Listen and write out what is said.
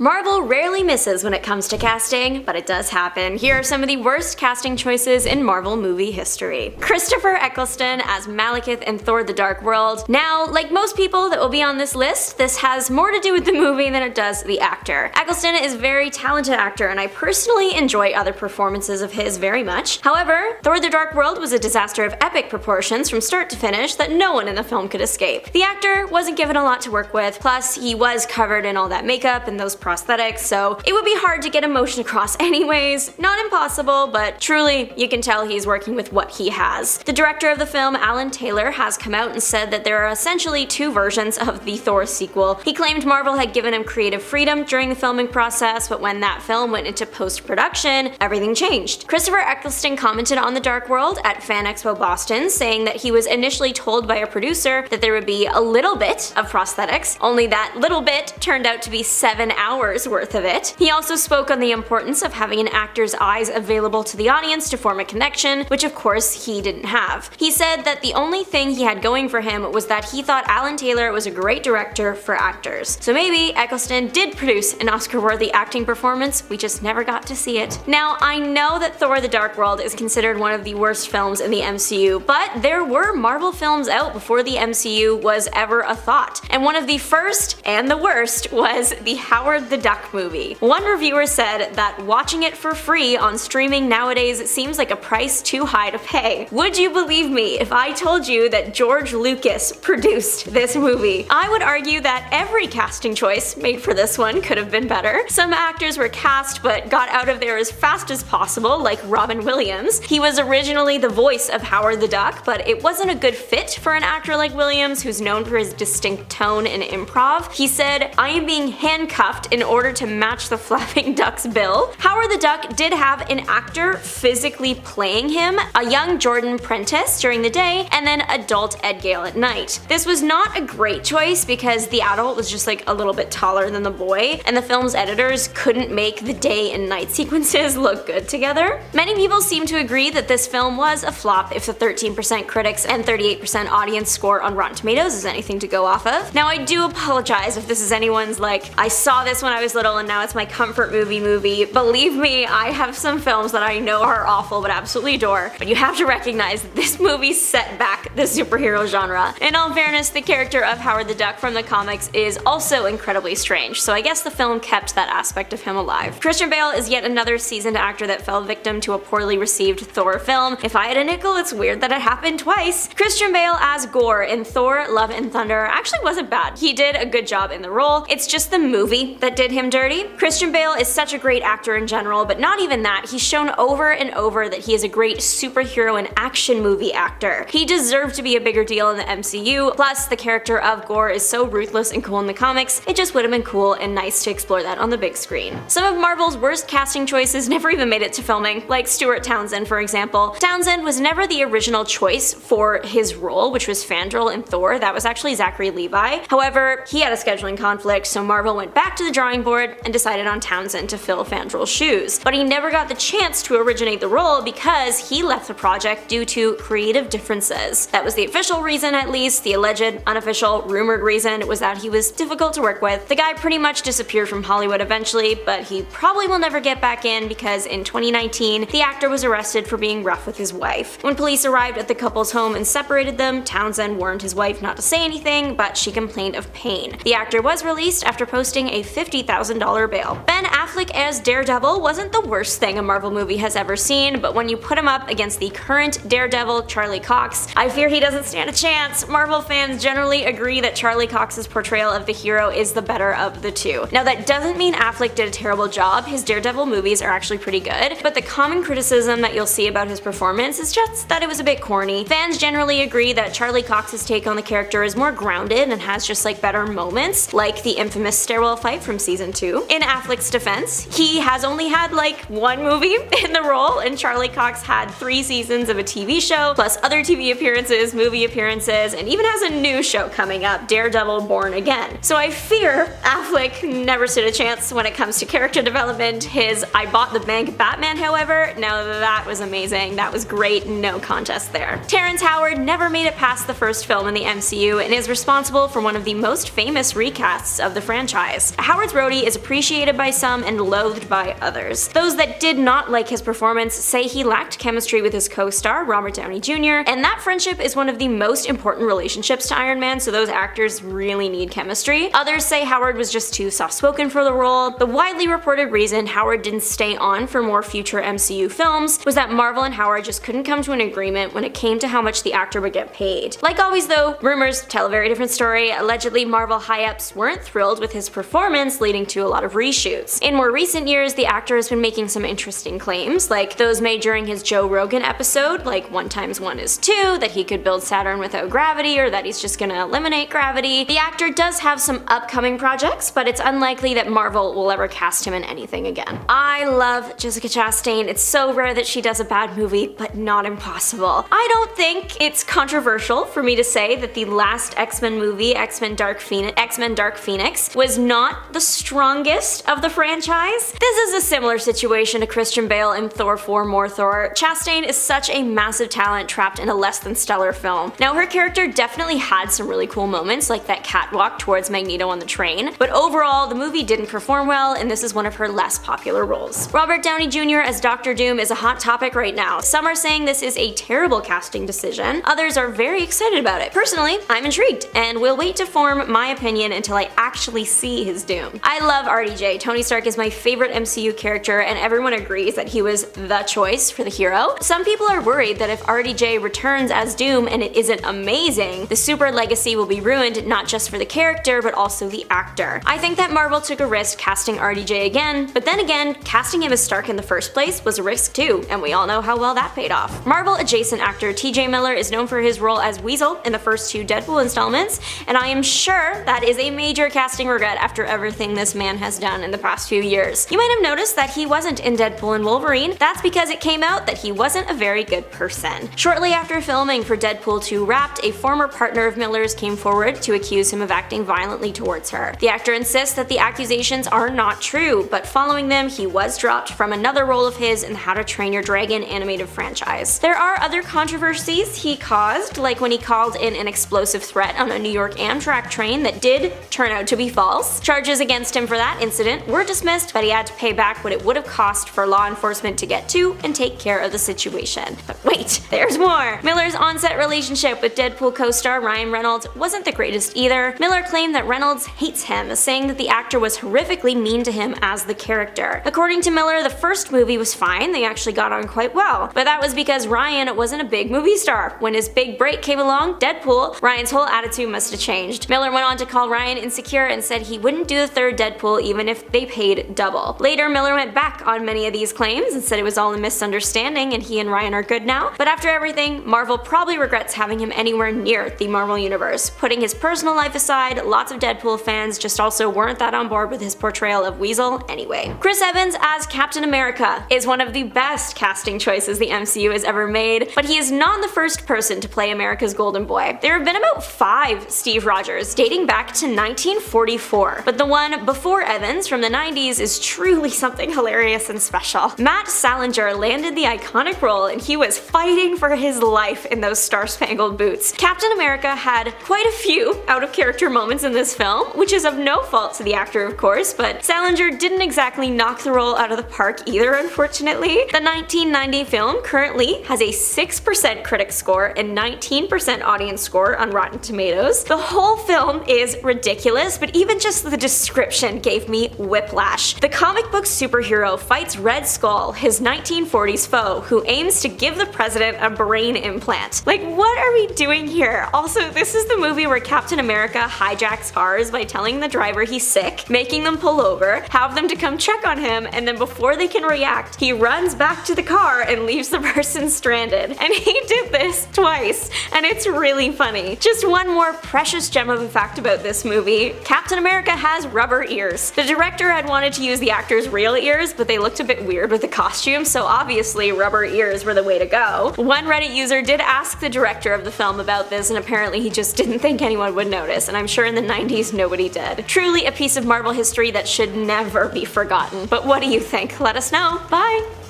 Marvel rarely misses when it comes to casting, but it does happen. Here are some of the worst casting choices in Marvel movie history. Christopher Eccleston as Malekith in Thor: The Dark World. Now, like most people that will be on this list, this has more to do with the movie than it does the actor. Eccleston is a very talented actor, and I personally enjoy other performances of his very much. However, Thor: The Dark World was a disaster of epic proportions from start to finish that no one in the film could escape. The actor wasn't given a lot to work with, plus he was covered in all that makeup and those prosthetics, so it would be hard to get emotion across anyways. Not impossible, but truly, you can tell he's working with what he has. The director of the film, Alan Taylor, has come out and said that there are essentially two versions of the Thor sequel. He claimed Marvel had given him creative freedom during the filming process, but when that film went into post-production, everything changed. Christopher Eccleston commented on The Dark World at Fan Expo Boston, saying that he was initially told by a producer that there would be a little bit of prosthetics, only that little bit turned out to be 7 hours worth of it. He also spoke on the importance of having an actor's eyes available to the audience to form a connection, which of course he didn't have. He said that the only thing he had going for him was that he thought Alan Taylor was a great director for actors. So maybe Eccleston did produce an Oscar-worthy acting performance, we just never got to see it. Now, I know that Thor: The Dark World is considered one of the worst films in the MCU, but there were Marvel films out before the MCU was ever a thought, and one of the first and the worst was the Howard the Duck movie. One reviewer said that watching it for free on streaming nowadays seems like a price too high to pay. Would you believe me if I told you that George Lucas produced this movie? I would argue that every casting choice made for this one could have been better. Some actors were cast but got out of there as fast as possible, like Robin Williams. He was originally the voice of Howard the Duck, but it wasn't a good fit for an actor like Williams, who's known for his distinct tone and improv. He said, "I am being handcuffed in order to match the flapping duck's bill." Howard the Duck did have an actor physically playing him, a young Jordan Prentice during the day, and then adult Ed Gale at night. This was not a great choice because the adult was just like a little bit taller than the boy, and the film's editors couldn't make the day and night sequences look good together. Many people seem to agree that this film was a flop if the 13% critics and 38% audience score on Rotten Tomatoes is anything to go off of. Now, I do apologize if this is anyone's like, I saw this when I was little and now it's my comfort movie. Believe me, I have some films that I know are awful but absolutely adore, but you have to recognize that this movie set back the superhero genre. In all fairness, the character of Howard the Duck from the comics is also incredibly strange, so I guess the film kept that aspect of him alive. Christian Bale is yet another seasoned actor that fell victim to a poorly received Thor film. If I had a nickel, it's weird that it happened twice. Christian Bale as Gore in Thor: Love and Thunder actually wasn't bad. He did a good job in the role. It's just the movie that did him dirty. Christian Bale is such a great actor in general, but not even that. He's shown over and over that he is a great superhero and action movie actor. He deserved to be a bigger deal in the MCU, plus the character of Gore is so ruthless and cool in the comics, it just would have been cool and nice to explore that on the big screen. Some of Marvel's worst casting choices never even made it to filming, like Stuart Townsend for example. Townsend was never the original choice for his role, which was Fandral in Thor. That was actually Zachary Levi. However, he had a scheduling conflict, so Marvel went back to the drawing board and decided on Townsend to fill Fandral's shoes. But he never got the chance to originate the role because he left the project due to creative differences. That was the official reason, at least. The alleged, unofficial, rumored reason was that he was difficult to work with. The guy pretty much disappeared from Hollywood eventually, but he probably will never get back in because in 2019, the actor was arrested for being rough with his wife. When police arrived at the couple's home and separated them, Townsend warned his wife not to say anything, but she complained of pain. The actor was released after posting a $50,000 bail. Ben Affleck as Daredevil wasn't the worst thing a Marvel movie has ever seen, but when you put him up against the current Daredevil, Charlie Cox, I fear he doesn't stand a chance. Marvel fans generally agree that Charlie Cox's portrayal of the hero is the better of the two. Now, that doesn't mean Affleck did a terrible job. His Daredevil movies are actually pretty good, but the common criticism that you'll see about his performance is just that it was a bit corny. Fans generally agree that Charlie Cox's take on the character is more grounded and has just like better moments, like the infamous stairwell fight from season 2. In Affleck's defense, he has only had like one movie in the role, and Charlie Cox had 3 seasons of a TV show, plus other TV appearances, movie appearances, and even has a new show coming up, Daredevil Born Again. So I fear Affleck never stood a chance when it comes to character development. His I Bought the Bank Batman, however, now that was amazing. That was great, no contest there. Terrance Howard never made it past the first film in the MCU and is responsible for one of the most famous recasts of the franchise. Howard's Rhodey is appreciated by some and loathed by others. Those that did not like his performance say he lacked chemistry with his co-star, Robert Downey Jr., and that friendship is one of the most important relationships to Iron Man, so those actors really need chemistry. Others say Howard was just too soft-spoken for the role. The widely reported reason Howard didn't stay on for more future MCU films was that Marvel and Howard just couldn't come to an agreement when it came to how much the actor would get paid. Like always though, rumors tell a very different story. Allegedly, Marvel high-ups weren't thrilled with his performance, leading to a lot of reshoots. In more recent years, the actor has been making some interesting claims, like those made during his Joe Rogan episode, like 1 × 1 = 2, that he could build Saturn without gravity, or that he's just gonna eliminate gravity. The actor does have some upcoming projects, but it's unlikely that Marvel will ever cast him in anything again. I love Jessica Chastain. It's so rare that she does a bad movie, but not impossible. I don't think it's controversial for me to say that the last X-Men movie, X-Men Dark Phoenix, was not the strongest of the franchise. This is a similar situation to Christian Bale in Thor 4 More Thor. Chastain is such a massive talent trapped in a less than stellar film. Now, her character definitely had some really cool moments, like that catwalk towards Magneto on the train, but overall, the movie didn't perform well, and this is one of her less popular roles. Robert Downey Jr. as Doctor Doom is a hot topic right now. Some are saying this is a terrible casting decision, others are very excited about it. Personally, I'm intrigued, and will wait to form my opinion until I actually see his Doom. I love RDJ. Tony Stark is my favorite MCU character, and everyone agrees that he was the choice for the hero. Some people are worried that if RDJ returns as Doom and it isn't amazing, the super legacy will be ruined not just for the character, but also the actor. I think that Marvel took a risk casting RDJ again, but then again, casting him as Stark in the first place was a risk too, and we all know how well that paid off. Marvel adjacent actor TJ Miller is known for his role as Weasel in the first 2 Deadpool installments, and I am sure that is a major casting regret after everything this man has done in the past few years. You might have noticed that he wasn't in Deadpool and Wolverine. That's because it came out that he wasn't a very good person. Shortly after filming for Deadpool 2 Wrapped, a former partner of Miller's came forward to accuse him of acting violently towards her. The actor insists that the accusations are not true, but following them, he was dropped from another role of his in the How to Train Your Dragon animated franchise. There are other controversies he caused, like when he called in an explosive threat on a New York Amtrak train that did turn out to be false. Charges against him for that incident were dismissed, but he had to pay back what it would have cost for law enforcement to get to and take care of the situation. But wait, there's more! Miller's on-set relationship with Deadpool co-star Ryan Reynolds wasn't the greatest either. Miller claimed that Reynolds hates him, saying that the actor was horrifically mean to him as the character. According to Miller, the first movie was fine, they actually got on quite well, but that was because Ryan wasn't a big movie star. When his big break came along, Deadpool, Ryan's whole attitude must have changed. Miller went on to call Ryan insecure and said he wouldn't do the 3rd Deadpool even if they paid double. Later, Miller went back on many of these claims and said it was all a misunderstanding and he and Ryan are good now, but after everything, Marvel probably regrets having him anywhere near the Marvel Universe. Putting his personal life aside, lots of Deadpool fans just also weren't that on board with his portrayal of Weasel anyway. Chris Evans as Captain America is one of the best casting choices the MCU has ever made, but he is not the first person to play America's Golden Boy. There have been about 5 Steve Rogers, dating back to 1944, but the one before Evans from the 90s is truly something hilarious and special. Matt Salinger landed the iconic role and he was fighting for his life in those star-spangled boots. Captain America had quite a few out-of-character moments in this film, which is of no fault to the actor of course, but Salinger didn't exactly knock the role out of the park either, unfortunately. The 1990 film currently has a 6% critic score and 19% audience score on Rotten Tomatoes. The whole film is ridiculous, but even just the description gave me whiplash. The comic book superhero fights Red Skull, his 1940s foe, who aims to give the president a brain implant. Like, what are we doing here? Also, this is the movie where Captain America hijacks cars by telling the driver he's sick, making them pull over, have them to come check on him, and then before they can react, he runs back to the car and leaves the person stranded. And he did this twice, and it's really funny. Just one more precious gem of a fact about this movie: Captain America has rubber ears. The director had wanted to use the actor's real ears, but they looked a bit weird with the costume, so obviously rubber ears were the way to go. One Reddit user did ask the director of the film about this, and apparently he just didn't think anyone would notice, and I'm sure in the 90s nobody did. Truly a piece of Marvel history that should never be forgotten. But what do you think? Let us know. Bye!